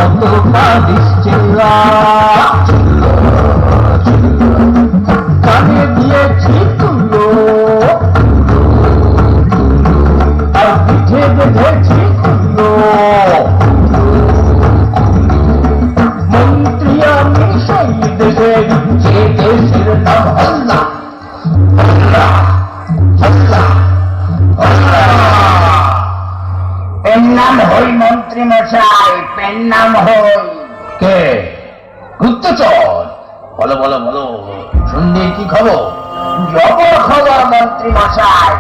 কত কাঁদিস চিল্লা কানে দিয়েছি তুলো আর পিঠে বেঁধেছি তুলো মন্ত্রী আমি সেই দেশের যে দেশের নাম আল্লাহ আল্লাহ আল্লাহ আল্লাহ। পেন নাম হই মন্ত্রী মশাই, পেন নাম হই। কে? গুপ্তচর? বলো বলো বলো, শুনলি কি খবর? জবর খবর মন্ত্রী মশাই,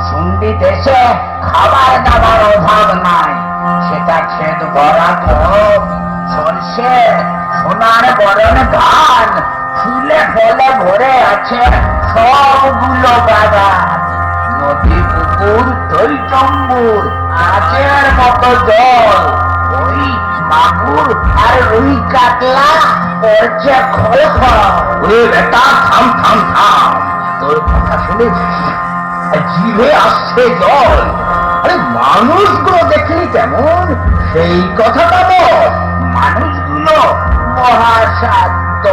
শুনবি দেশে খাবার দাবার অভাব নাই। সেটা ক্ষেত ভরা গম, সরষে, সোনার বরণ ধান, ফুলে ফলে ভরে আছে সবগুলো বাগান। নদী পুকুর তৈচম্বুর, আজের মতো জল। ওই মাগুর আর রুই কাতলা পড়ছে খল খল। ওরে বেটা, থাম থাম থাম, তোর কথা শুনে জিভে আসছে জল। আরে মানুষগুলো দেখলি কেমন, সেই কথাটা বল। মানুষগুলো মহাসাধ্য,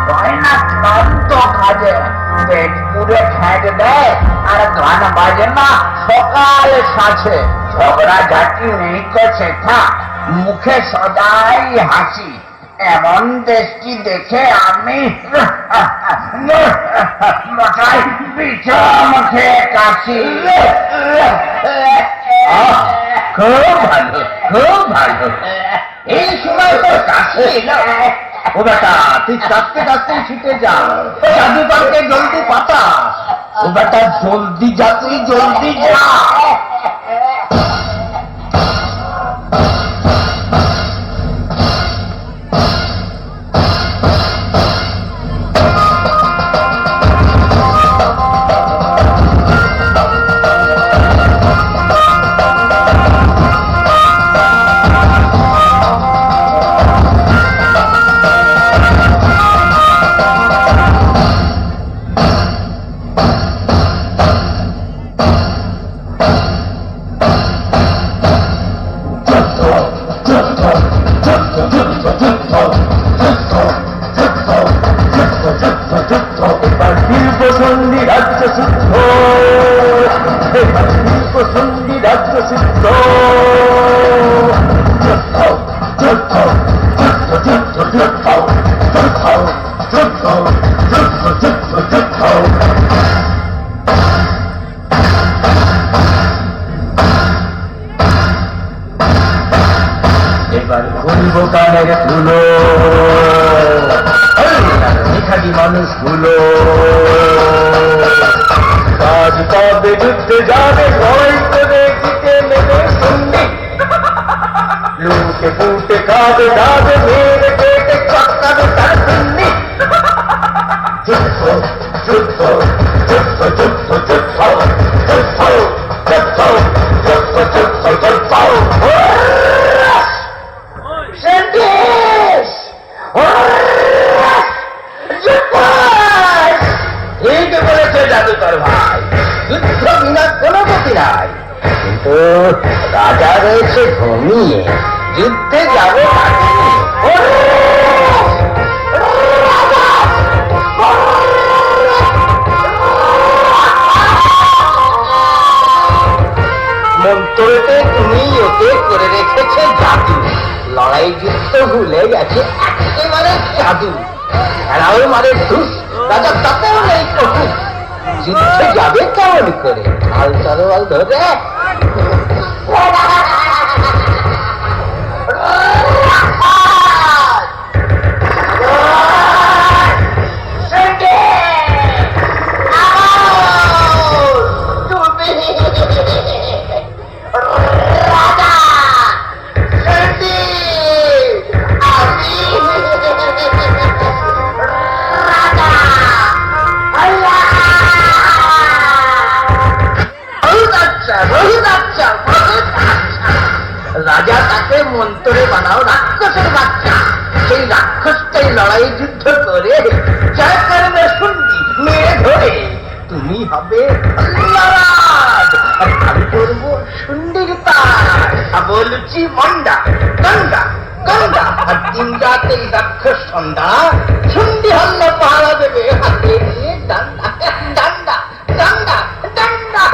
হয় না ক্লান্ত কাজে, পেট পুড়ে খ্যাঁট দেয় আর গান বাজে না সকাল সাঁঝে। ঝগড়া ঝাঁটি নেই করছে থাক, মুখে সদাই হাসি। এমন দেশটি দেখে আমি মশাই পিঠে মুখে কাশি। খুব ভালো, খুব ভালো। এই সময় তো কাশি এলো। ও বেটা, তুই কাঁদতে কাঁদতে ছুটে যা, জাদুকরকে জলদি পাতা। ও বেটা, জলদি যা, তুই জলদি যা। এবার খুলবো কানের ধুলো, এখানে মানুষগুলো কাজ পাবে, যুদ্ধে যাবে, ভয় করে দিতে নেবে শুনবি। লুটে পুটে খাবে যাবে, মেরে পেটে চক্কাবে তার শুনবি। যুদ্ধ যুদ্ধ যুদ্ধ যুদ্ধ যুদ্ধ যুদ্ধ যুদ্ধ যুদ্ধ যুদ্ধ যুদ্ধ। ঠিক বলেছে জাদুকর ভাই, যুদ্ধ বিনা কোনো গতি নাই। কিন্তু রাজা রয়েছে ঘুমিয়ে, যুদ্ধে যাবে মন্ত্রতে তুমি ওকে করে রেখেছে জাদু, লড়াই যুদ্ধ ভুলে গেছে একেবারে জাদু। এরাও মারে ধুস, রাজা তাতেও নেই কটু। যুদ্ধে যাবে কেমন করে, আল তরোয়াল ধরে? রাজা তাকে মন্ত্রে বানাও রাক্ষসের বাচ্চা, সেই রাক্ষসটাই লড়াই যুদ্ধ করে জয় করবে শুনবি, মেরে ধরে। তুমি হবে লড়াজ, আর আমি করবো সুন্দির তার, বলছি মন্ডা গন্ডা কান্দা আর দিন রাতে এই রাক্ষস সন্ধ্যা সন্ধি হাল্লা পাহারা দেবে হাতে নিয়ে ডান্ডা ডান্ডা ডান্ডা ডান্ডা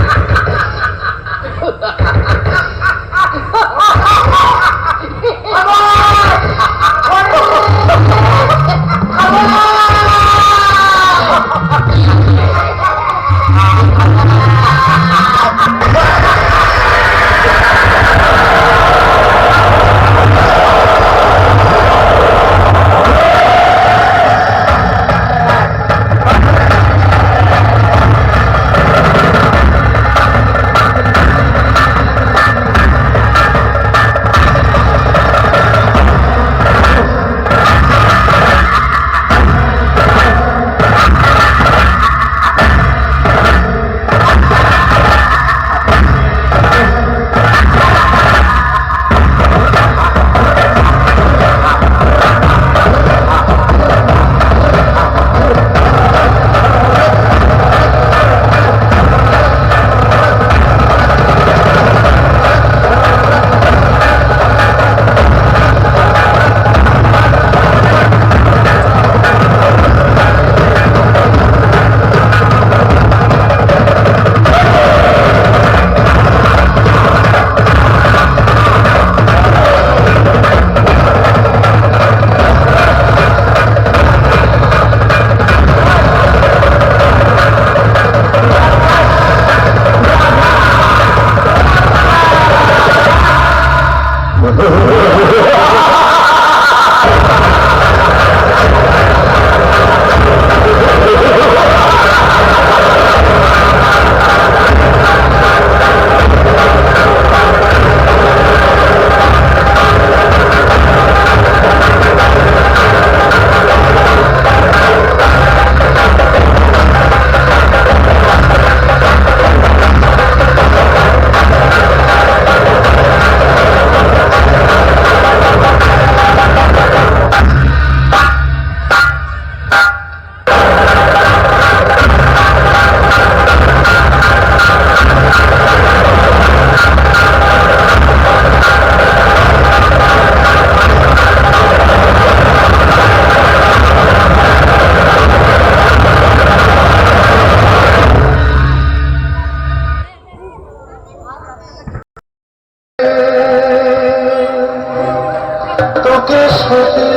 তোকে সাথে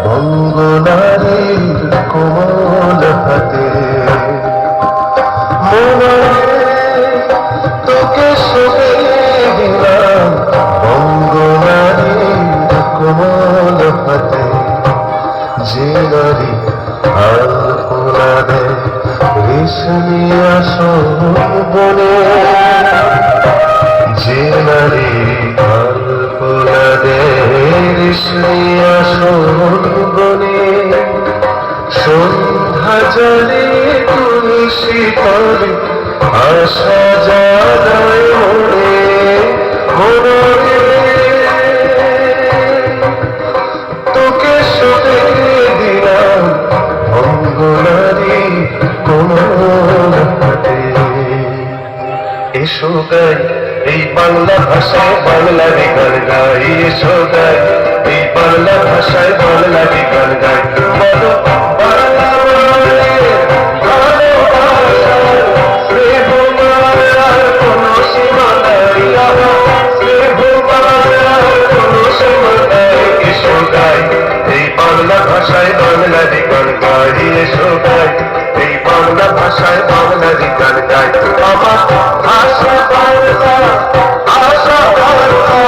বঙ্গনারীর কোমল হাতে তোকে সাথে দিলাম বঙ্গনারীর কোমল হাতে যে নারী হাল পোড়া দেয় রেশমি আসন বনে যে নারী হাল পোড়া দেয় রেশমি আসন বনে সন্ধ্যা জলে তুলসী তলে আশা জাগায় মনে তোকে সতে দিলাম অঙ্গনারী কোমল হাতে এসো গাই এই বাংলা ভাষায় বাংলারই গান গাই এসো গাই এই বাংলা ভাষায় বাংলারই গান গাই বলো বাংলা বলে ভালোবাসা স্নেহ মায়ার কোনো সীমা নাই স্নেহ মায়ার কোনো সীমা নাই এসো গাই এই বাংলা ভাষায় বাংলারই গান গাই এসো গাই এই বাংলা ভাষায় বাংলারই গান গাই আমার ভাষা বাংলা আশা বাংলা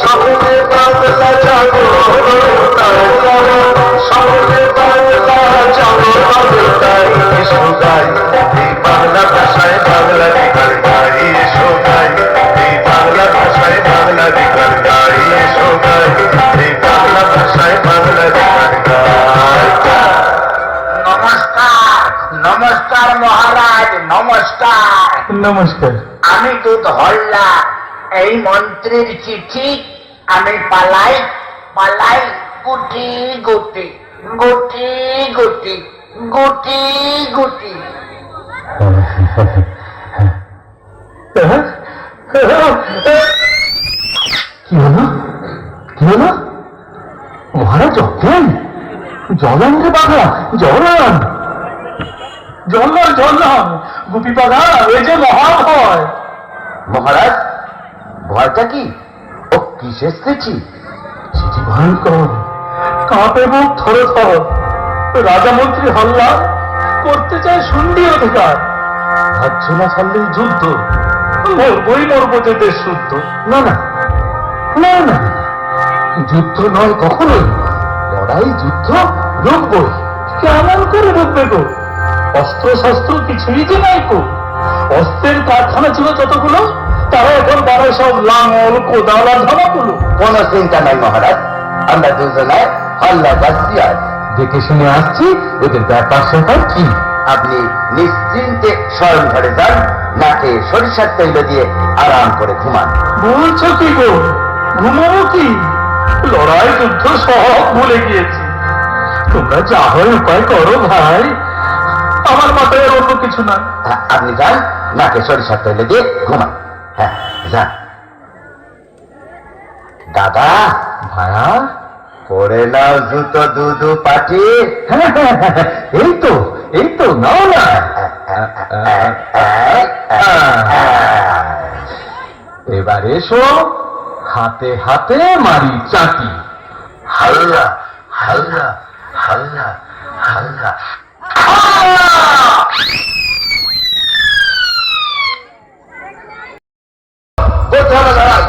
সবনে বাংলা জাগো সবনে বাংলা জাগো তাই এসো গাই এই বাংলা ভাষায় বাংলারই গান গাই এসো গাই এই বাংলা ভাষায় বাংলারই গান গাই এসো গাই এই বাংলা ভাষায় বাংলারই গান গাই নমস্কার নমস্কার মহারাজ নমস্কার নমস্কার আমি তো ধরলা এই মন্ত্রীর চিঠি আমি পালাই পালাই গুটি গুটি গুটি গুটি গুটি গুটি কি হলো কি হলো? মহারাজ অজ্ঞান? জলান রে বাঘা, জলান, জলান, জলান, গুপি বাঘা, এ যে মহাভয়। মহারাজ, ভয়টা কি? ও কিসের স্মৃতি? সেটি ভয়ঙ্কর, কাঁপে বুক থরে থর। রাজা মন্ত্রী হল্লা করতে চায় শুন্ডি অধিকার। ভাবছ না ছাড়লেই যুদ্ধ, মরবই মরবো যে দেশ শুদ্ধ। না না না না, যুদ্ধ নয় কখনোই, লড়াই যুদ্ধ রুখবই। কেমন করে রুখবে গো? অস্ত্র শস্ত্র কিছুই যে নাই গো। অস্ত্রের কারখানা ছিল যতগুলো, তারা এখন বানায় সব লাঙল, কোদাল আর ধামাগুলো। কোনো চিন্তা নাই মহারাজ, আমরা দুজনায় হল্লা যাচ্ছি আজ। দেখে শুনে আসছি ওদের ব্যাপার স্যাপার কি। আপনি নিশ্চিন্তে শয়ন ঘরে যান, নাকে সরিষার তৈল দিয়ে আরাম করে ঘুমান। বলছো কি গো? ঘুমাবো কি? লড়াই যুদ্ধ সব ভুলে গিয়েছি। তোমরা যা হয় উপায় করো ভাই, আমার মাথায় আর অন্য কিছু না। আপনি যান, নাকে সরিষার তৈল দিয়ে ঘুমান। হ্যাঁ, যান। দাদা, ভায়া, পরে নাও জুতো দুদু পাটি। এই তো নাও না। এবার এসো, হাতে হাতে মারি চাটি। হাল্লা হাল্লা হাল্লা হাল্লা। কোথাও লড়াই?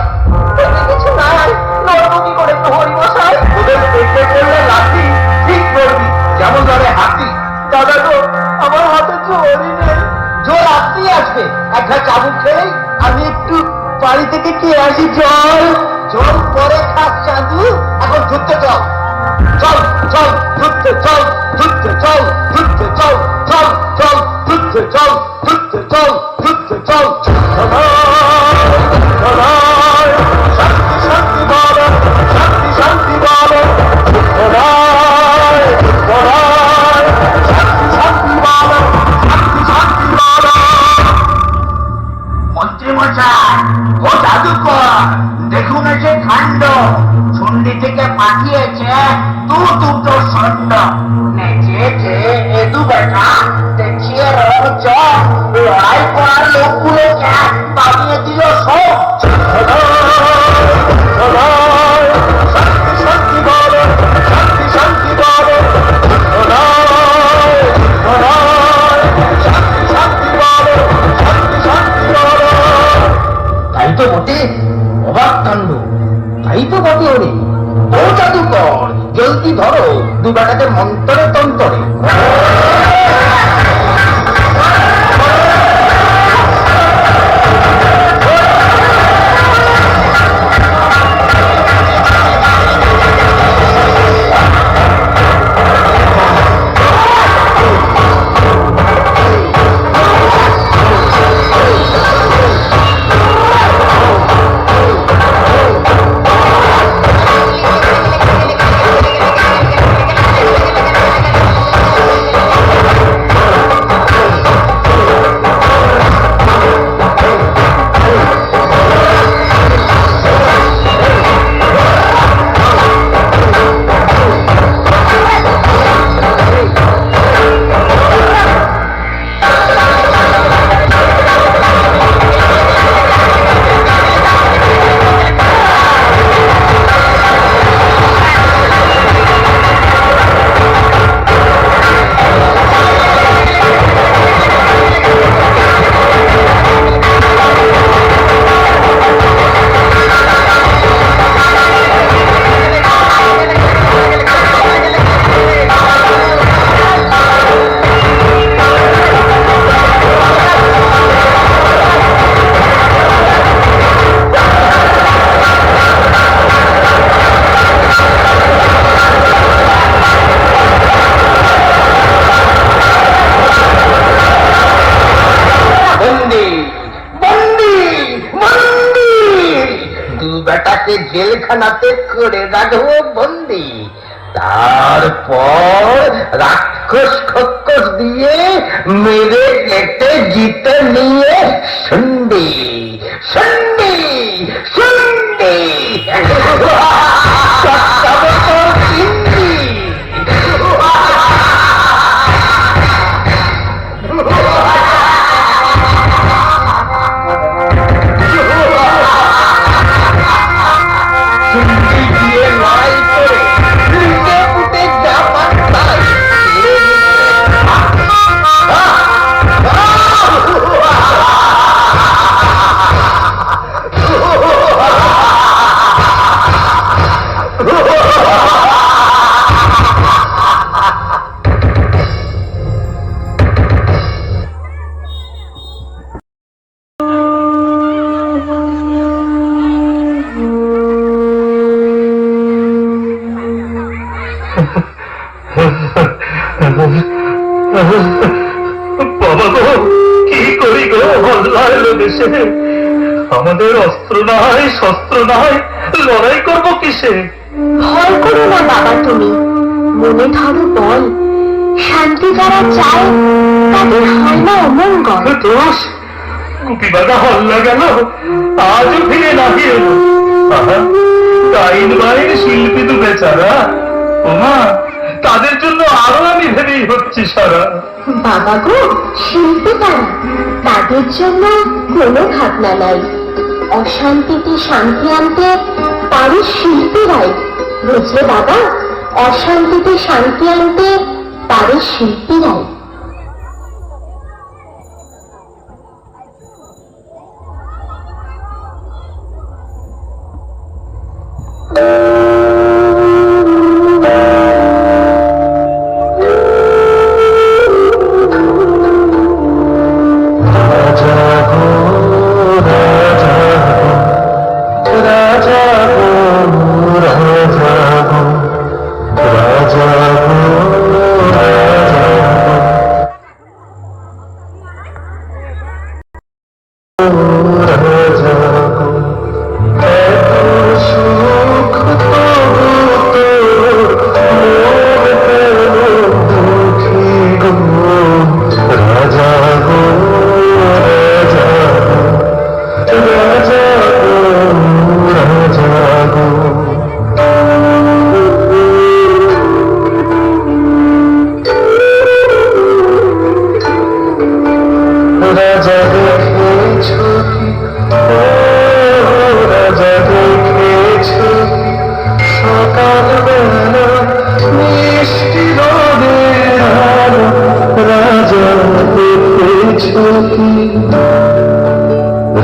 কিছু নাই, লড়বো কি করে প্রহরী মশাই? ওদের পেটে পড়লে লাঠি ঠিক করবি, যেমন ধরে হাতি। দাদা গো, আমার হাতে জোরই নেই। জোর আসতেই আসবে, একটা চাবুক খেলেই। আমি একটু বাড়ি থেকে কে আসি, জল জল পরে খাস চাঁদু, এখন যুদ্ধে চল। চল চল যুদ্ধে চল, যুদ্ধে চল, যুদ্ধে চল, চল চল যুদ্ধে চল, যুদ্ধে চল, যুদ্ধে চল। শান্তি শান্তি বলো, শান্তি শান্তি বলো, শান্তি শান্তি বলো, শান্তি শান্তি বলো। মন্ত্রী মশাই, ও জাদুকর, দেখুন এই যে কাণ্ড। চণ্ডী থেকে পাঠিয়েছে দুটো ষণ্ড। নেচেছে এদু বেটা, দেখিয়ে রঞ্চ, লড়াই করার লোকগুলোকে পাঠিয়ে দিল সব। শান্তি শান্তি বলো, শান্তি শান্তি বলো, শান্তি শান্তি বলো, শান্তি শান্তি বলো। তাই তো বটে, অবাক কাণ্ড। তাই তো বটে ওরে। ও জাদুকর, জলদি ধরো দু বেটাকে মন্তরে তন্তরে। বেটাকে জেলখানাতে করে রাখবো বন্দি। তারপর রাক্ষস খক্ষস দিয়ে মেরে কেটে জিতে নিয়ে শুন্ডি শুন্ডি শুন্ডি। বাবা গো, কি করি গো, হল্লা এলো দেশে। আমাদের অস্ত্র নাই, শস্ত্র নাই, লড়াই করবো কিসে? ভয় করো না বাবা, তুমি মনে ধরো বল। শান্তি যারা চায় তাদের হয় না অমঙ্গল। দোষ গুপি বাগা হল্লা গেল, আজও ফিরে নাহি এলো। আহা, গাইন বাইন শিল্পী দু বেচারা, ওমা, তাদের জন্য আরো আমি ভেবেই হচ্ছি সারা। বাবা গো, শিল্পী তারা, তাদের জন্য কোনো ভাবনা নাই। অশান্তিতে শান্তি আনতে পারে শিল্পীরাই, বুঝলে বাবা? অশান্তিতে শান্তি আনতে পারে শিল্পীরাই।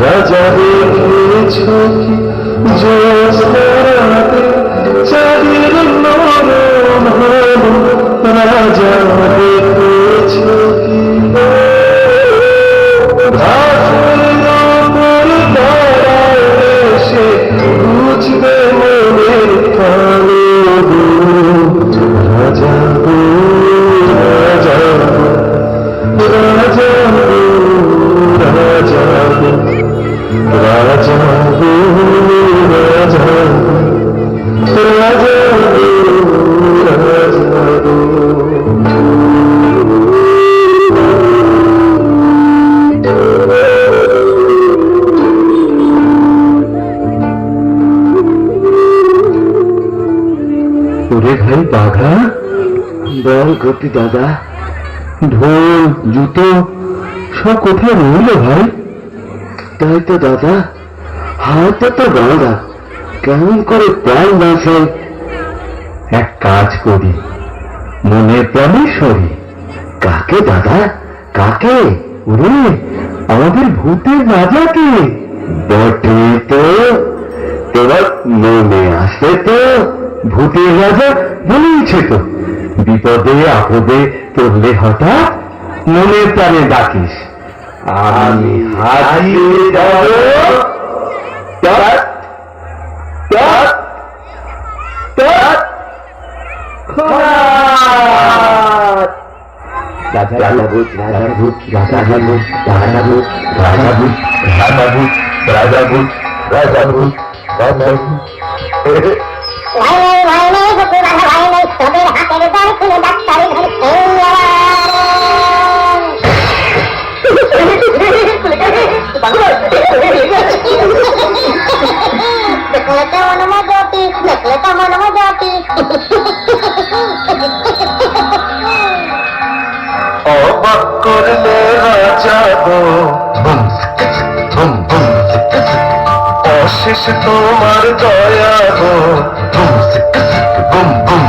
রাজা দেখেছ কি জ্যোৎস্নারাতে চাঁদের নরম আলো, রাজা দেখেছ কি ঘাসের ওপর দাঁড়ায় এসে বুঝবে মনের কালো গো। রাজা গো, রাজা গো, রাজা গো, রাজা গো, রাজা গো, রাজা গো, রাজা গো, রাজা গো। ওরে ভাই বাঘা, বল গতি দাদা, ঢোল জুতো সব কোথায় রইল ভাই? তাই তো দাদা, হাতে তো বাঁধা, কেমন করে প্রাণ বাঁচাই? এক কাজ করি, মনে প্রাণে সরি। কাকে দাদা, কাকে? ওরে আমাদের ভূতের রাজাকে। বটে তো, তোমার মনে আসে তো, ভূতের রাজা বলেইছে তো, বিপদে আপদে পড়লে হঠাৎ মনে প্রাণে ডাকিস, আমি হাজির যাব। রাজা ভূত, রাজা ভূত, রাজা ভূত, রাজা ভূত, রাজা ভূত, রাজা ভূত, রাজা ভূত, রাজা ভূত, রাজা ভূত। অবাক করলে রাজা গো, ধুম ধুম ধুম, অশেষ তোমার দয়া গো, ধুম গুম গুম।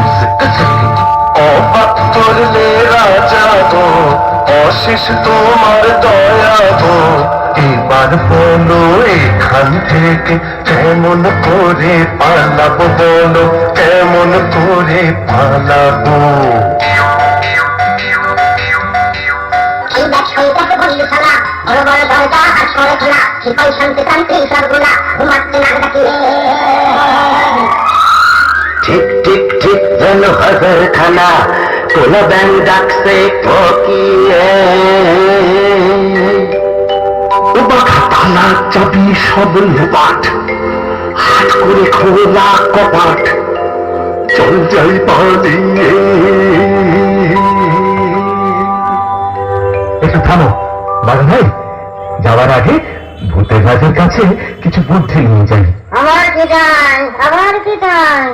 অবাক করলে রাজা গো, অশেষ তোমার দয়া গো, এবার বলো এখান থেকে কেমন করে পালাবো, বলো কেমন করে পালাবো। এই দেখ সইটাকে বললি শালা, বড় বড় দরজা আর সরে খোলা, সিপাই শান্তি শান্তি সরগুলা ঘুমাচ্ছে না ডাকিলে। ঠিক ঠিক ঠিক যেন হাজার খানা কোন ব্যাং ডাকছে ফকিয়ে। তালা চাবি সব লোপাট, হাট করে খোলা কপাট, চল যাই পালিয়ে। একটু থামো বাবা ভাই, যাওয়ার আগে ভূতের রাজের কাছে কিছু বুদ্ধি নিয়ে যাই। আবার কি চাই, আবার কি চাই?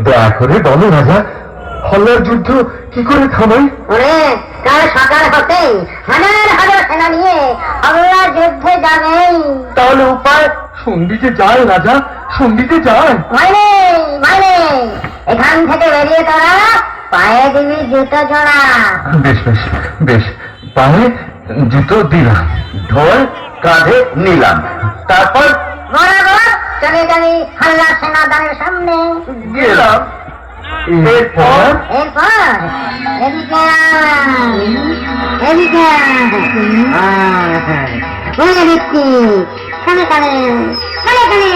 দয়া করে বলো রাজা, হল্লার যুদ্ধ কি করে থামাই? ওরে কাল সকাল হতেই হাজার হাজার সেনা নিয়ে হামলা যুদ্ধে যাবেই। তাহলে উপায়? সঙ্গীতে যায় রাজা, সঙ্গীতে যায়। মাইনে মাইনে, এখান থেকে বেরিয়ে তোরা পায়ে দিবি জুতো জোড়া। বেশ বেশ বেশ, পায়ে জুতো দিলাম, ঢোল কাঁধে নিলাম, তারপর বরাবর চলে যাবি হাল্লা সেনাদানের সামনে। গেলাম। এরপর এরপর এদিকে আয়, এদিকে বলে দিচ্ছি, কানে কানে কানে কানে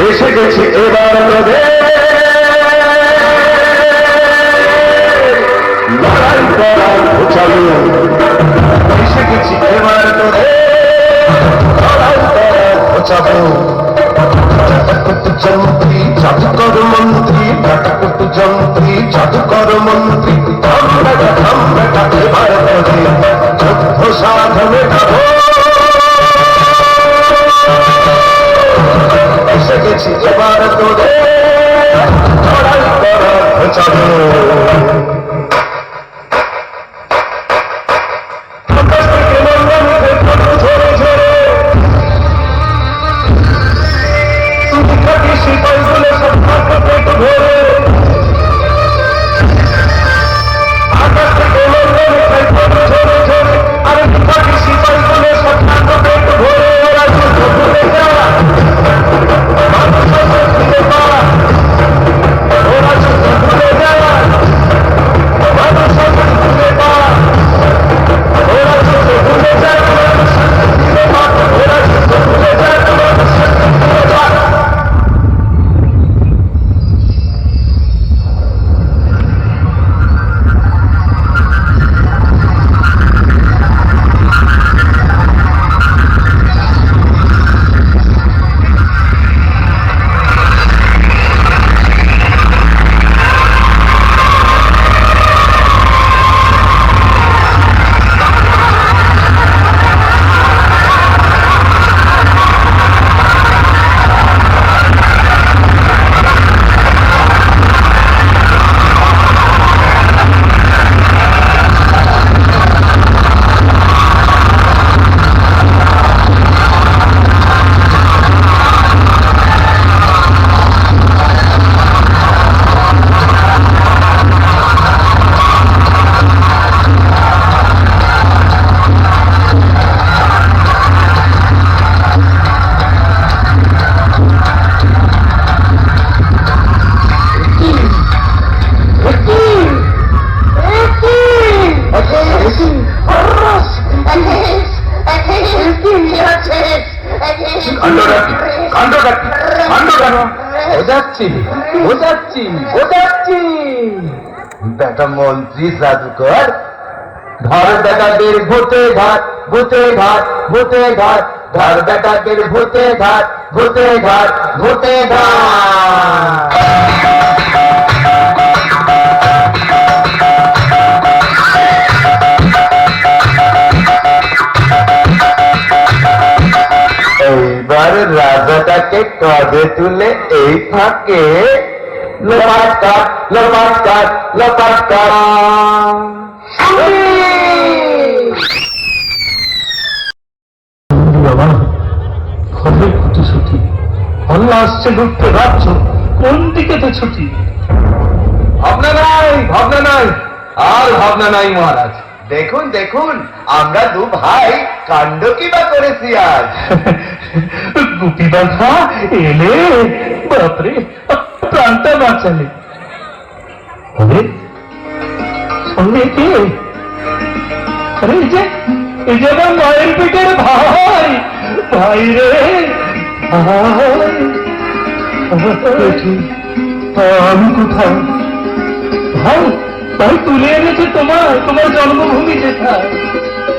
এসে গেছি এবার তোদের লড়াই করার চালু। এসে গেছি এবার তোদের লড়াই করার চালু। যন্ত্রী জাদুকর মন্ত্রী, যন্ত্রী জাদুকর মন্ত্রী, আমরা এবার তোদের যুদ্ধ সাধনে যাবো। এসে গেছি এবার তোদের লড়াই করার চালু। আকাশ থেকে মন্ডলে ফটো ঝরে ঝরে খাটি সিপাইগুলো সব থাকে পেট ভরে। আকাশ থেকে মন্ডলে ফটো ঝরে ঝরে, আর খাটি সিপাইগুলো বোঝাচ্ছি বোঝাচ্ছি বোঝাচ্ছি। বেটা মন্ত্রী জাদুকর, ধর বেটাদের ভূতে ঘাট ভূতে ঘাট ভূতে ঘাট, ধর বেটাদের ভূতে ঘাট ভূতে ঘাট ভূতে ঘাট। এইবার রাজাটাকে কাঁধে তুলে এই ফাঁকে লোপাট কাট লোপাট কাট লোপাট কাট। বাবা, হবে কত ছুটি, আল্লাহ আসছে ঘুরতে রাজ্য, কোন দিকে তো ছুটি? ভাবনা নাই ভাবনা নাই আর ভাবনা নাই মহারাজ। দেখুন দেখুন, আমরা দু ভাই কাণ্ড কি বা করেছি আজ। গুপি বাঁধা এলে, বাপরে, প্রাণটা বাঁচালে। আরে সঙ্গে কে? আরে এই যে আমার মায়ের পেটের ভাই, ভাই রে ভাই। আমি কোথায়? ভাই ভাই তুলে এনেছে তোমার জন্মভূমি যেথায়।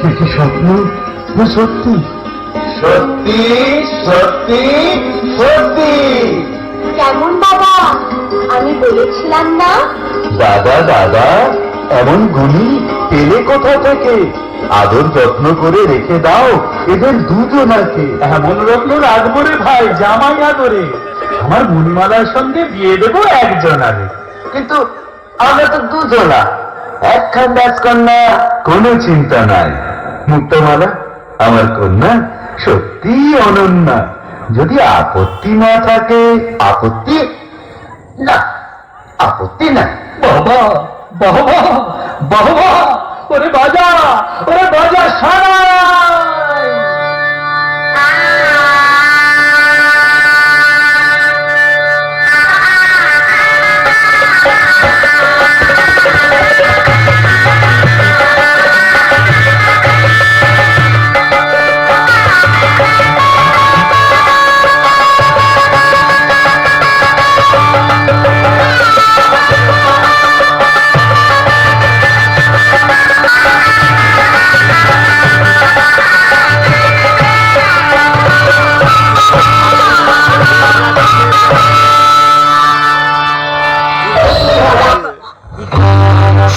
দেখি স্বপ্ন না সত্যি? সত্যি সত্যি সত্যি। কেমন বাবা, আমি বলেছিলাম না? দাদা দাদা, এমন গুলি পেলে কোথা থেকে? আদর যত্ন করে রেখে দাও এদের দুজনাকে। এমন রত্ন রাখবো রে ভাই, জামাই আদরে। আমার মণিমালার সঙ্গে বিয়ে দেবো একজনারে। কিন্তু আমরা তো দুজনা, একখান রাজকন্যা, কোনো চিন্তা নাই। মুক্তমালা আমার কন্যা সত্যি অনন্যা। যদি আপত্তি না থাকে? আপত্তি না, আপত্তি না। বাবা বাবা বাবা, ওরে বাজা সারাই।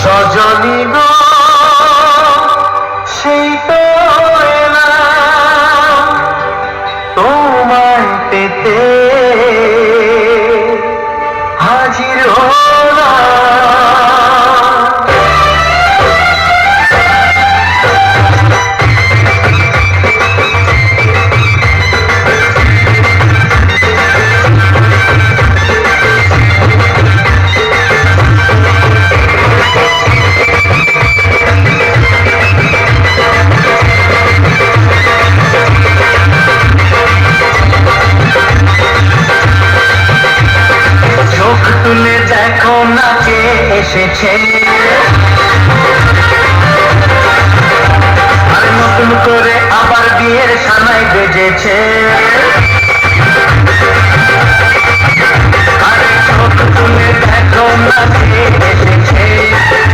সজনী গো, সেই তো এলাম তোমায় পেতে, হাজির হলাম। চোখ তুলে দেখো না কে এসেছে, আর নতুন করে আবার বিয়ের সানাই বেজেছে। আরে চোখ তুলে দেখো না কে এসেছে,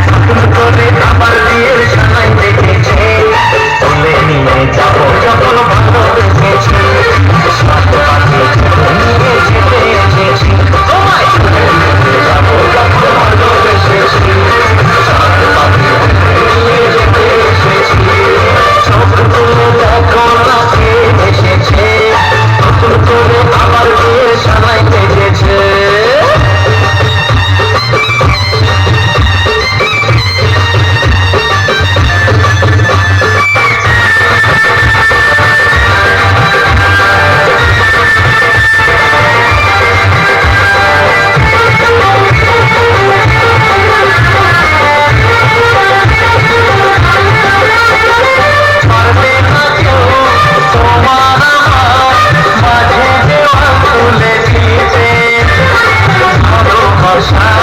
নতুন করে আবার বিয়ের সানাই বেজেছে। তুলে নিয়ে যাবো যখন ভালোবেসেছি, সাত পাখি নিয়ে যেতে এসেছি। তোমায় তুলে নিয়ে যাবো যখন ভালোবেসেছি, সাত পাখি নিয়ে যেতে এসেছি। চোখ তুলে দেখো না কে এসেছে, নতুন করে আবার বিয়ের সানাই বেজেছে। পারবে না কেউ তোমার আমার মাঝে দেওয়া তুলে দিতে, ভালোবাসা